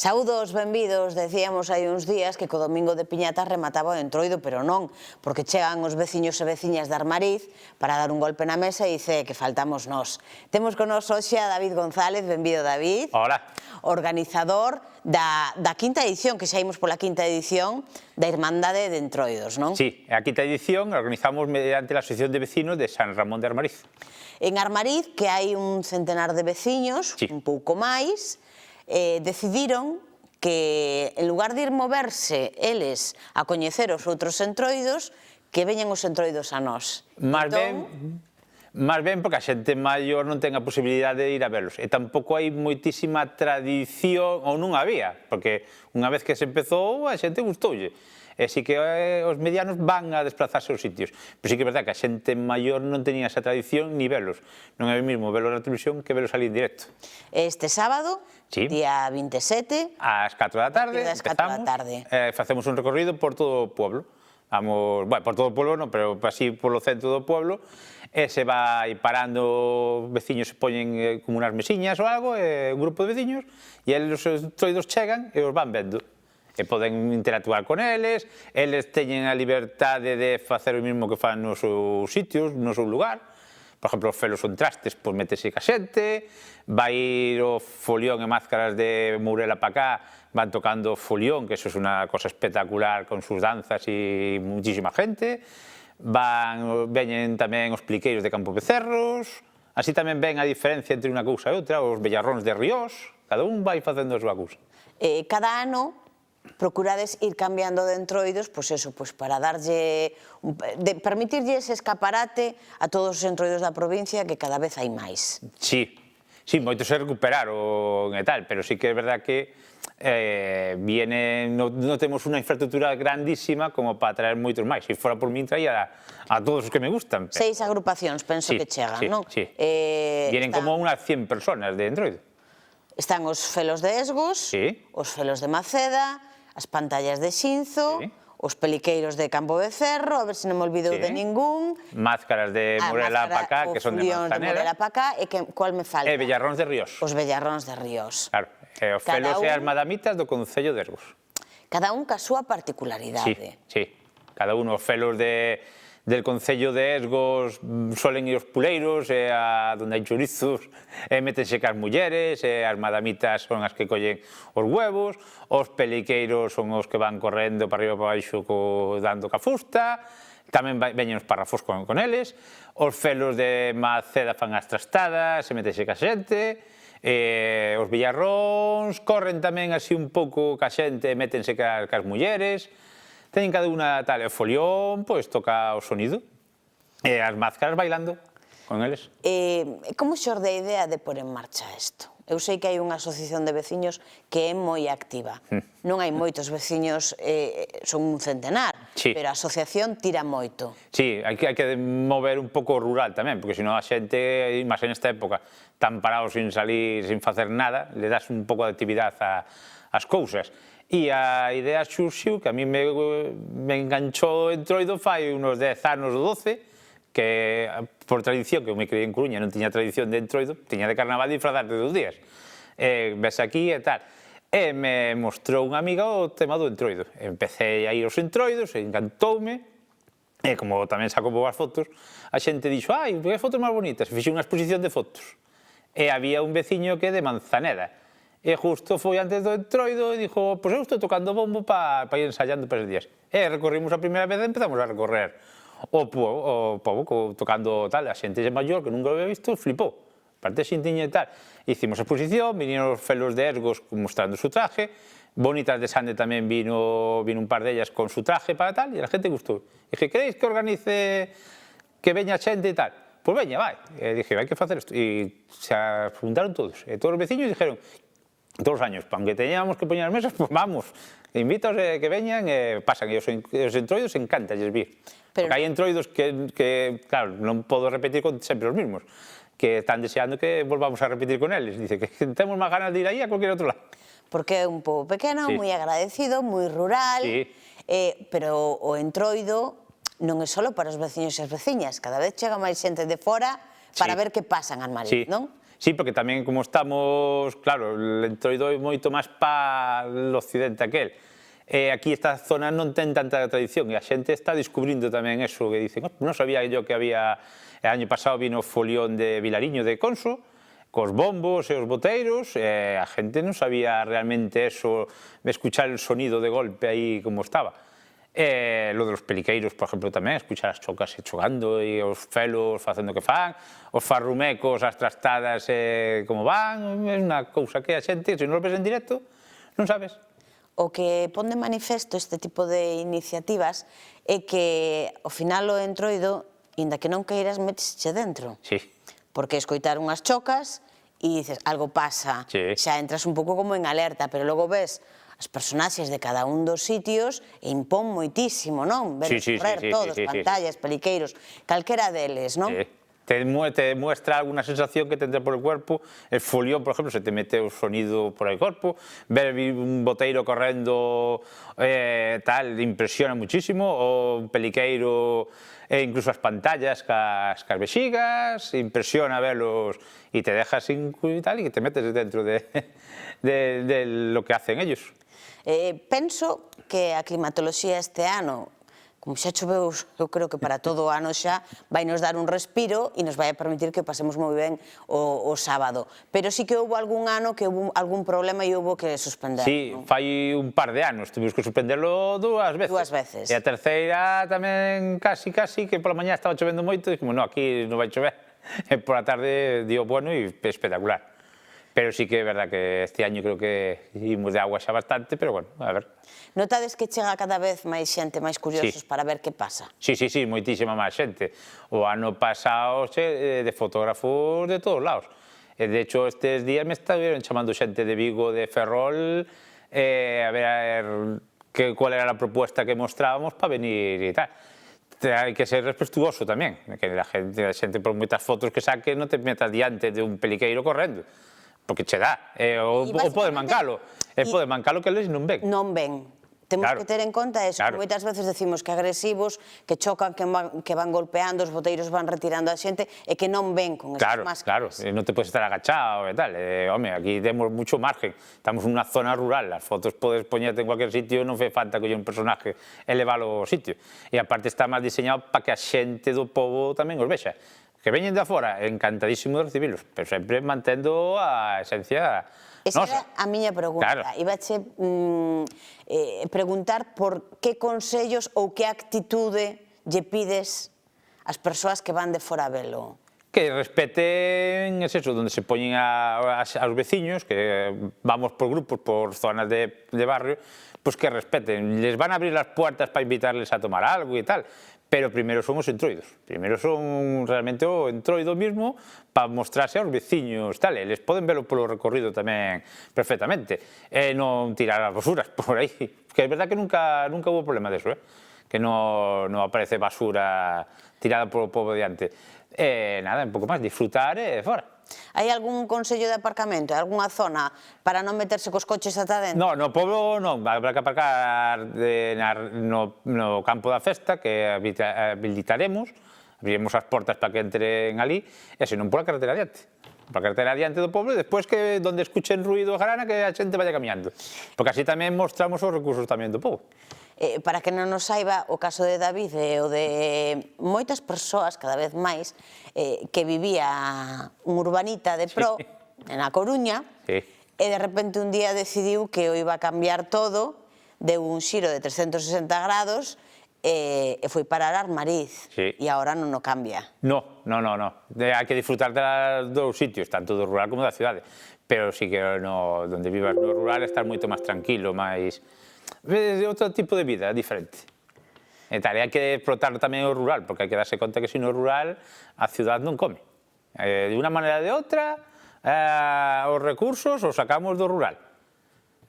Saúdos, benvidos, decíamos hai uns días que co domingo de piñatas remataba o Entroido, pero non, porque chegan os veciños e veciñas de Armariz para dar un golpe na mesa e dice que faltamos nós. Temos con nós hoxe a David González, benvido David. Hola. Organizador da quinta edición, que xa imos pola quinta edición da Irmandade de Entroidos, non? Sí, a quinta edición organizamos mediante la Asociación de Vecinos de San Ramón de Armariz. En Armariz, que hai un centenar de veciños, sí, un pouco máis, decidiron que, en lugar de ir moverse eles a coñecer os outros entroidos, que veñan os entroidos a nós. Máis ben porque a xente maior non ten a posibilidade de ir a verlos. E tampouco hai moitísima tradición, ou non había, porque unha vez que se empezou, a xente gustoulle. E si que os medianos van a desplazarse aos sitios. Pero sí que é verdad que a xente maior non tenía esa tradición ni velos. Non é o mesmo velos na televisión que velos ali en directo. Este sábado, día 27, ás 4 da tarde, empezamos, facemos un recorrido por todo o pueblo. Vamos, bueno, por todo o pueblo non, pero así polo centro do pueblo, e se vai parando, veciños se poñen como unhas mesiñas ou algo, un grupo de veciños, e os entroidos chegan e os van vendo. E poden interactuar con eles teñen a liberdade de facer o mesmo que fan nos seus sitios, no seu lugar. Por exemplo, os felos son trastes, pois métese ca xente, vai ir o folión e máscaras de Mourela pa cá, van tocando folión, que eso é unha cosa espectacular con sus danzas e muchísima gente. Veñen tamén os pliqueiros de Campo Becerros, así tamén ven a diferencia entre unha cousa e outra, os bellarróns de Ríos, cada un vai facendo a súa cousa. Cada ano procurades ir cambiando de entroidos, pois eso, pois para darlle, permitirlle ese escaparate a todos os entroidos da provincia, que cada vez hai máis. Sí, moitos se recuperaron e tal, pero sí que é verdad que non temos unha infraestructura grandísima como para traer moitos máis. Se fora por min, traía a todos os que me gustan. 6 agrupacións, penso que chegan, non? Sí, vienen como unhas 100 personas de entroido. Están os felos de Esgos, os felos de Maceda, as pantallas de Xinzo, os peliqueiros de Campo Becerro, a ver se non me olvidou de ningún. Máscaras de Mourela pa cá, que son de Manzanera. E cual me falta? E bellarróns de Ríos. Os bellarróns de Ríos. Claro, os felos e as madamitas do Concello de Esgos. Cada un ca súa particularidade. Sí, cada un os felos del Concello de Esgos solen ir os puleiros, onde hai chorizos, métense cas mulleres, as madamitas son as que collen os huevos, os peliqueiros son os que van correndo para arriba e para baixo dando ca fusta, tamén veñen os párrafos con eles, os felos de Maceda fan as trastadas, métense ca xente, os villarróns corren tamén así un pouco ca xente, métense cas mulleres. Teñen cada unha tal, o folión, pois toca o sonido, e as máscaras bailando con eles. Como xorde a idea de pôr en marcha isto? Eu sei que hai unha asociación de veciños que é moi activa. Non hai moitos veciños, son un centenar, pero a asociación tira moito. Sí, hai que mover un pouco rural tamén, porque senón a xente, máis en esta época, tan parados sin salir, sin facer nada, le das un pouco de actividade ás cousas. E a idea xurxiu, que a mí me enganchou o entroido fai unos 10 anos ou 12, que por tradición, que eu me criei en Coruña, non tiña tradición de entroido, tiña de carnaval disfrazarte 2 días. Ves aquí e tal. E me mostrou unha amiga o tema do entroido. Empecé a ir aos entroidos, encantoume, e como tamén saco boas fotos, a xente dixo, ai, que fotos máis bonitas, e fixe unha exposición de fotos. E había un veciño que é de Manzaneda, e justo foi antes do entroido e dixo, pois eu estou tocando bombo para ir ensayando para esos días. E recorrimos a primeira vez e empezamos a recorrer o pobo tocando tal, a xente maior que nunca lo había visto, flipou. Parte xintiña e tal. Hicimos a exposición, vinieron os felos de Esgos mostrando su traje, Bonitas de Sande tamén vino un par dellas con su traje para tal, e a xente gustou. Dije, queréis que organice, que veña xente e tal? Pois veña, vai. E dije, hai que facer isto. E se apuntaron todos. E todos os veciños dijeron, todos os años, aunque teñamos que poñer as mesas, pues vamos, invítaos que veñan e pasan, e os entroidos encantalles vir. Porque hai entroidos que, claro, non podo repetir con sempre os mismos, que están deseando que volvamos a repetir con eles. Dice que temos máis ganas de ir aí a cualquier outro lado. Porque é un pobo pequeno, moi agradecido, moi rural, pero o entroido non é só para os veciños e as veciñas, cada vez chega máis xente de fora para ver que pasa en Armariz, non? Sí, porque tamén como estamos, claro, o Entroido é moito máis para o occidente aquel. Aquí esta zona non ten tanta tradición e a xente está descubrindo tamén eso, que dicen, non sabía yo que había, o ano pasado vino o folión de Vilariño de Conso, cos bombos e os boteiros, a xente non sabía realmente eso, de escuchar el sonido de golpe aí como estaba. Lo de los peliqueiros, por exemplo, tamén, escuchar as chocas chocando e os felos facendo que fan, os farrumecos, as trastadas como van, é unha cousa que a xente, se non o ves en directo, non sabes. O que pon de manifesto este tipo de iniciativas é que, ao final, o Entroido, inda que non queiras, metesche dentro. Sí. Porque escoitar unhas chocas e dices, algo pasa, xa entras un pouco como en alerta, pero logo ves as personaxes de cada un dos sitios e impón moitísimo, non? Ver correr todos, pantallas, peliqueiros, calquera deles, non? Te muestra alguna sensación que tendrá por el cuerpo, el folión, por ejemplo, se te mete o sonido por el cuerpo, ver un boteiro correndo tal, impresiona muchísimo, o un peliqueiro, incluso as pantallas cas vexigas, impresiona verlos e te dejas sin tal e que te metes dentro de lo que hacen ellos. Penso que a climatoloxía este ano, como xa choveu, eu creo que para todo o ano xa, vai nos dar un respiro e nos vai a permitir que pasemos moi ben o sábado. Pero sí que houve algún ano que houve algún problema e houve que suspender. Sí, fai un par de anos, tuvimos que suspenderlo dúas veces. Dúas veces. E a terceira tamén casi, que pola mañá estaba chovendo moito, e como, no, aquí non vai chover. E pola tarde dio bueno e espectacular. Pero sí que é verdad que este año creo que imos de agua xa bastante, pero bueno, a ver. Notades que chega cada vez máis xente, máis curiosos para ver que pasa? Sí, moitísima máis xente. O ano pasado de fotógrafos de todos lados. De hecho, estes días me estaban chamando xente de Vigo, de Ferrol, a ver cuál era a propuesta que mostrábamos para venir e tal. Hai que ser respetuoso tamén, que a xente por moitas fotos que saque non te metas diante de un peliqueiro correndo. Porque che dá, ou pode mancalo, que eles non ven. Non ven. Temos que ter en conta eso, que moitas veces decimos que agresivos, que chocan, que van golpeando, os boteiros van retirando a xente, e que non ven con esas máscaras. Claro, non te podes estar agachado e tal. Home, aquí temos mucho margen, estamos nunha zona rural, as fotos podes poñerte en cualquier sitio, non fai falta coller un personaje e leválo ao sitio. E aparte está máis diseñado para que a xente do pobo tamén os vexa. Que veñen de afora, encantadísimo de recibilos, pero sempre mantendo a esencia nosa. Esa era a miña pregunta. Ibache preguntar por que consellos ou que actitude lle pides ás persoas que van de fora a velo. Que respeten, es eso, donde se poñen aos veciños, que vamos por grupos, por zonas de barrio, pues que respeten. Les van a abrir las puertas para invitarles a tomar algo e tal, pero primeiro son os entroidos. Primeiro son realmente o entroido mismo para mostrarse aos veciños, tal. Eles poden verlo polo recorrido tamén perfectamente. E non tirar as basuras por aí. Que é verdad que nunca houve problema deso, que non aparece basura tirada polo pobo diante. Nada, un pouco máis, disfrutar e fora. Hai algún consello de aparcamento, algunha zona para non meterse cos coches ata dentro? No, no pobo non, habrá que aparcar no campo da festa, que habilitaremos, abriremos as portas para que entren ali, e senón pola carretera adiante. Pola carretera adiante do pobo, e despois que donde escuchen ruido e jarana, que a xente vaya camiñando. Porque así tamén mostramos os recursos tamén do pobo. Para que non nos saiba, o caso de David e o de moitas persoas, cada vez máis, que vivía un urbanita de pro, na Coruña, e de repente un día decidiu que o iba a cambiar todo, deu un xiro de 360 grados, e foi parar a Armariz, e agora non o cambia. No. Hai que disfrutar dos dous sitios, tanto do rural como da cidade, pero sí que donde vivas no rural estar moito máis tranquilo, máis... É outro tipo de vida, diferente. E tal, hai que explotar tamén o rural, porque hai que darse conta que se no rural a ciudad non come. De unha maneira ou de outra, os recursos os sacamos do rural.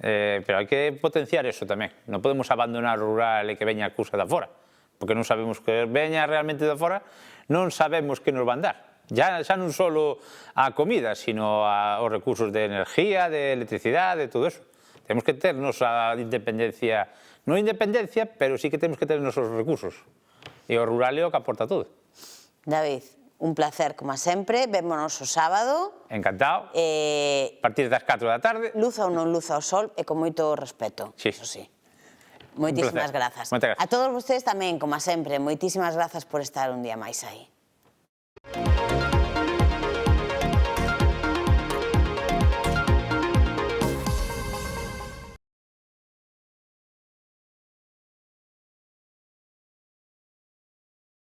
Pero hai que potenciar eso tamén. Non podemos abandonar o rural e que veña a cousa da fora, porque non sabemos que veña realmente da fora, non sabemos que nos van dar. Xa non só a comida, sino os recursos de energía, de electricidade, de todo eso. Temos que ter nosa independencia, non independencia, pero sí que temos que ter nosos recursos. E o rural é o que aporta todo. David, Un placer, como sempre. Vémonos o sábado. Encantado. A partir das 4 da tarde. Luza ou non luza o sol e con moito respeto. Sí. Eso sí. Moitísimas grazas. Moitas grazas. A todos vostedes tamén, como sempre, moitísimas grazas por estar un día máis aí.